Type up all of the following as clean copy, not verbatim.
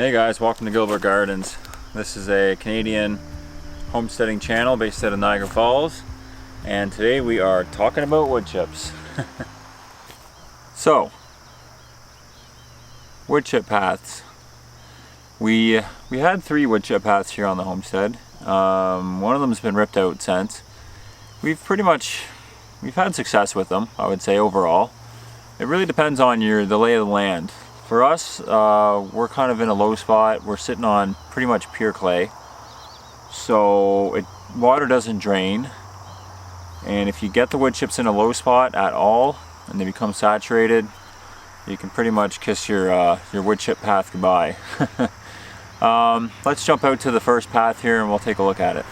Hey guys, welcome to Gilbert Gardens. This is a Canadian homesteading channel based out of Niagara Falls, and today we are talking about wood chips. So, wood chip paths. We had 3 wood chip paths here on the homestead. One of them has been ripped out since. We've had success with them, I would say, overall. It really depends on the lay of the land. For us, we're kind of in a low spot. We're sitting on pretty much pure clay, so water doesn't drain. And if you get the wood chips in a low spot at all and they become saturated, you can pretty much kiss your wood chip path goodbye. Let's jump out to the first path here and we'll take a look at it.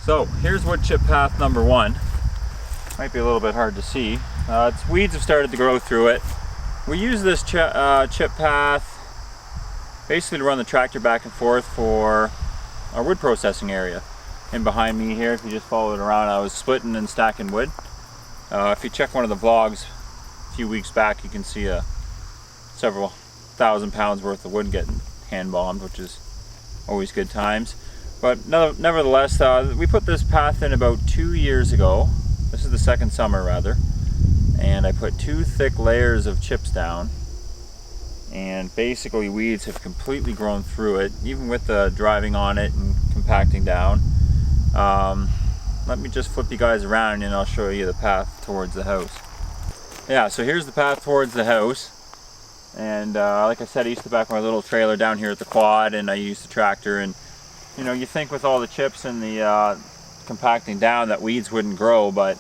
So here's wood chip path number 1. Might be a little bit hard to see. Weeds have started to grow through it. We use this chip path basically to run the tractor back and forth for our wood processing area. And behind me here, if you just follow it around, I was splitting and stacking wood. If you check one of the vlogs a few weeks back, you can see several thousand pounds worth of wood getting hand bombed, which is always good times. But nevertheless, we put this path in about 2 years ago. This is the second summer rather, and I put 2 thick layers of chips down, and basically weeds have completely grown through it, even with the driving on it and compacting down. Let me just flip you guys around and I'll show you the path towards the house. Yeah, so here's the path towards the house, and like I said, I used to back my little trailer down here at the quad, and I used the tractor, and you know, you think with all the chips and the compacting down that weeds wouldn't grow, but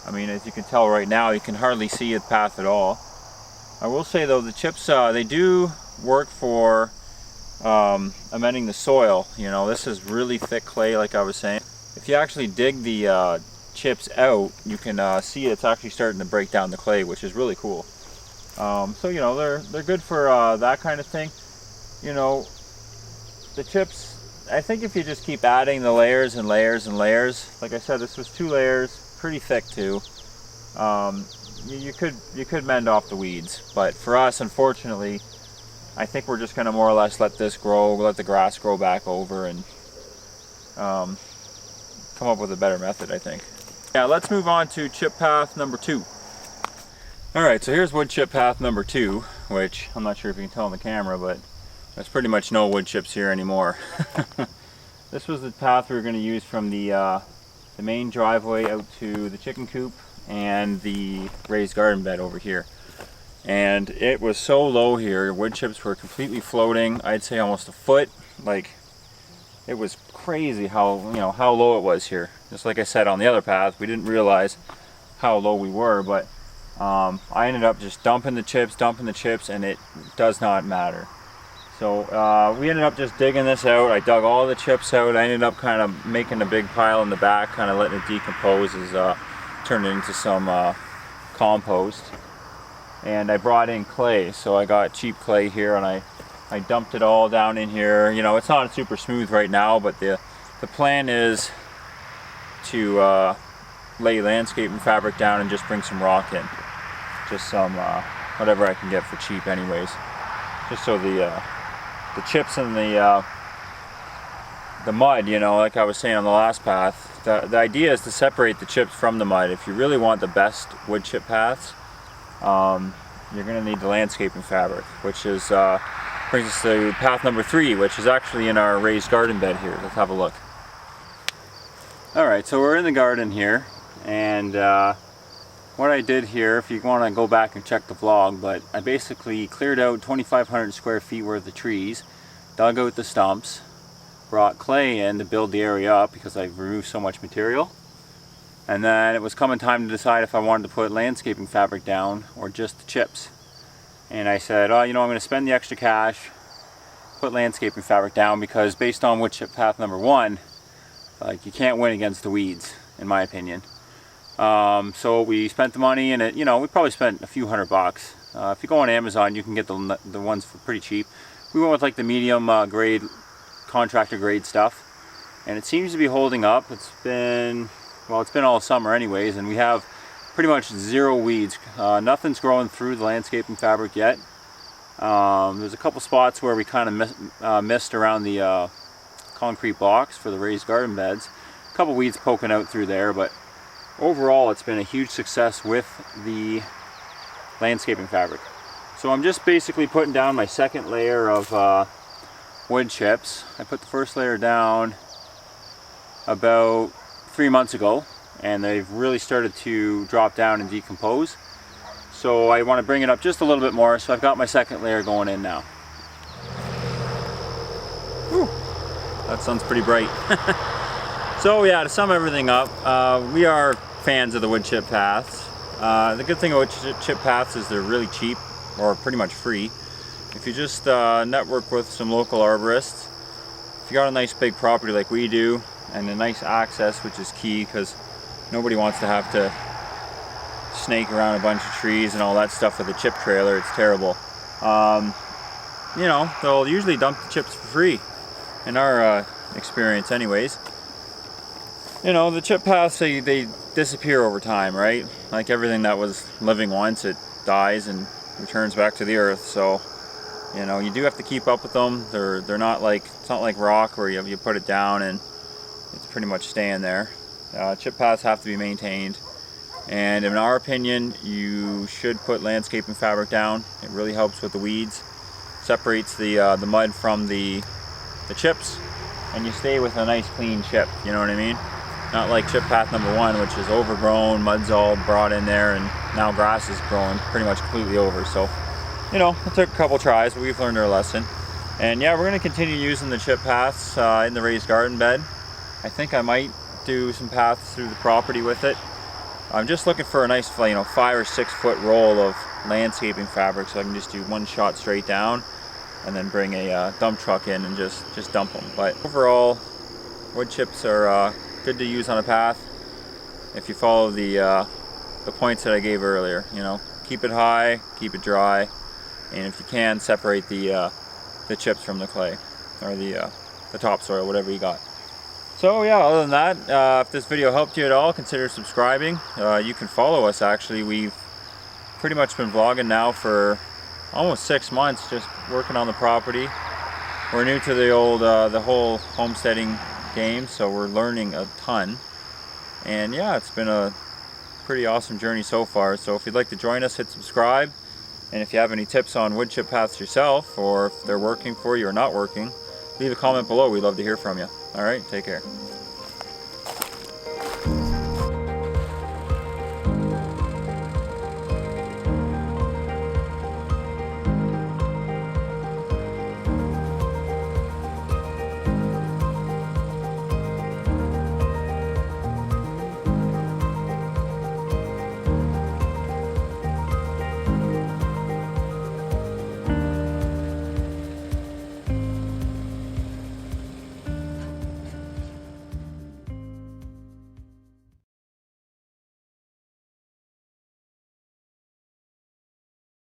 I mean, as you can tell right now, you can hardly see the path at all. I will say though, the chips, they do work for amending the soil. You know, this is really thick clay, like I was saying. If you actually dig the chips out, you can see it's actually starting to break down the clay, which is really cool. So you know, they're good for that kind of thing. You know, the chips, I think if you just keep adding the layers and layers and layers, like I said, this was 2 layers, pretty thick too. You could mend off the weeds, but for us, unfortunately, I think we're just going to more or less let this grow, let the grass grow back over, and come up with a better method, I think. Yeah, let's move on to chip path number 2. Alright, so here's wood chip path number 2, which I'm not sure if you can tell on the camera, but there's pretty much no wood chips here anymore. This was the path we were going to use from the main driveway out to the chicken coop and the raised garden bed over here. And it was so low here, wood chips were completely floating, I'd say almost a foot. Like, it was crazy how low it was here. Just like I said on the other path, we didn't realize how low we were, but I ended up just dumping the chips, and it does not matter. So we ended up just digging this out. I dug all the chips out. I ended up kind of making a big pile in the back, kind of letting it decompose as turned it into some compost. And I brought in clay, so I got cheap clay here, and I dumped it all down in here. You know, it's not super smooth right now, but the plan is to lay landscaping fabric down and just bring some rock in. Just some whatever I can get for cheap anyways. Just so the chips and the mud, you know, like I was saying on the last path, the idea is to separate the chips from the mud. If you really want the best wood chip paths, you're going to need the landscaping fabric, which is brings us to path number 3, which is actually in our raised garden bed here. Let's have a look. Alright, so we're in the garden here, and what I did here, if you want to go back and check the vlog, but I basically cleared out 2,500 square feet worth of trees, dug out the stumps, brought clay in to build the area up because I've removed so much material, and then it was coming time to decide if I wanted to put landscaping fabric down or just the chips. And I said, oh, you know, I'm going to spend the extra cash, put landscaping fabric down, because based on wood chip path number 1, like, you can't win against the weeds, in my opinion. So we spent the money, and you know, we probably spent a few $100. If you go on Amazon, you can get the ones for pretty cheap. We went with like the medium grade, contractor grade stuff, and it seems to be holding up. It's been all summer anyways, and we have pretty much 0 weeds. Nothing's growing through the landscaping fabric yet. There's a couple spots where we kind of missed around the concrete blocks for the raised garden beds. A couple weeds poking out through there, but overall it's been a huge success with the landscaping fabric. So I'm just basically putting down my second layer of wood chips. I put the first layer down about 3 months ago, and they've really started to drop down and decompose. So I want to bring it up just a little bit more, so I've got my second layer going in now. Whew, that sounds pretty bright. So yeah, to sum everything up, we are fans of the wood chip paths. The good thing about wood chip paths is they're really cheap, or pretty much free. If you just network with some local arborists, if you got a nice big property like we do, and a nice access, which is key, because nobody wants to have to snake around a bunch of trees and all that stuff with a chip trailer. It's terrible. You know, they'll usually dump the chips for free, in our experience anyways. You know, the chip paths, they disappear over time, right? Like everything that was living once, it dies and returns back to the earth. So, you know, you do have to keep up with them. They're not like, it's not like rock where you put it down and it's pretty much staying there. Chip paths have to be maintained, and in our opinion, you should put landscaping fabric down. It really helps with the weeds, separates the mud from the chips, and you stay with a nice clean chip. You know what I mean? Not like chip path number 1, which is overgrown, mud's all brought in there, and now grass is growing pretty much completely over. So, you know, it took a couple tries, but we've learned our lesson. And yeah, we're going to continue using the chip paths in the raised garden bed. I think I might do some paths through the property with it. I'm just looking for a nice, you know, 5 or 6 foot roll of landscaping fabric, so I can just do one shot straight down and then bring a dump truck in and just dump them. But overall, wood chips are good to use on a path if you follow the points that I gave earlier. You know, keep it high, keep it dry, and if you can, separate the chips from the clay or the topsoil, whatever you got. So yeah, other than that, if this video helped you at all, consider subscribing. You can follow us actually. We've pretty much been vlogging now for almost 6 months, just working on the property. We're new to the whole homesteading game, so we're learning a ton. And yeah, it's been a pretty awesome journey so far. So if you'd like to join us, hit subscribe. And if you have any tips on wood chip paths yourself, or if they're working for you or not working, leave a comment below. We'd love to hear from you. All right, take care.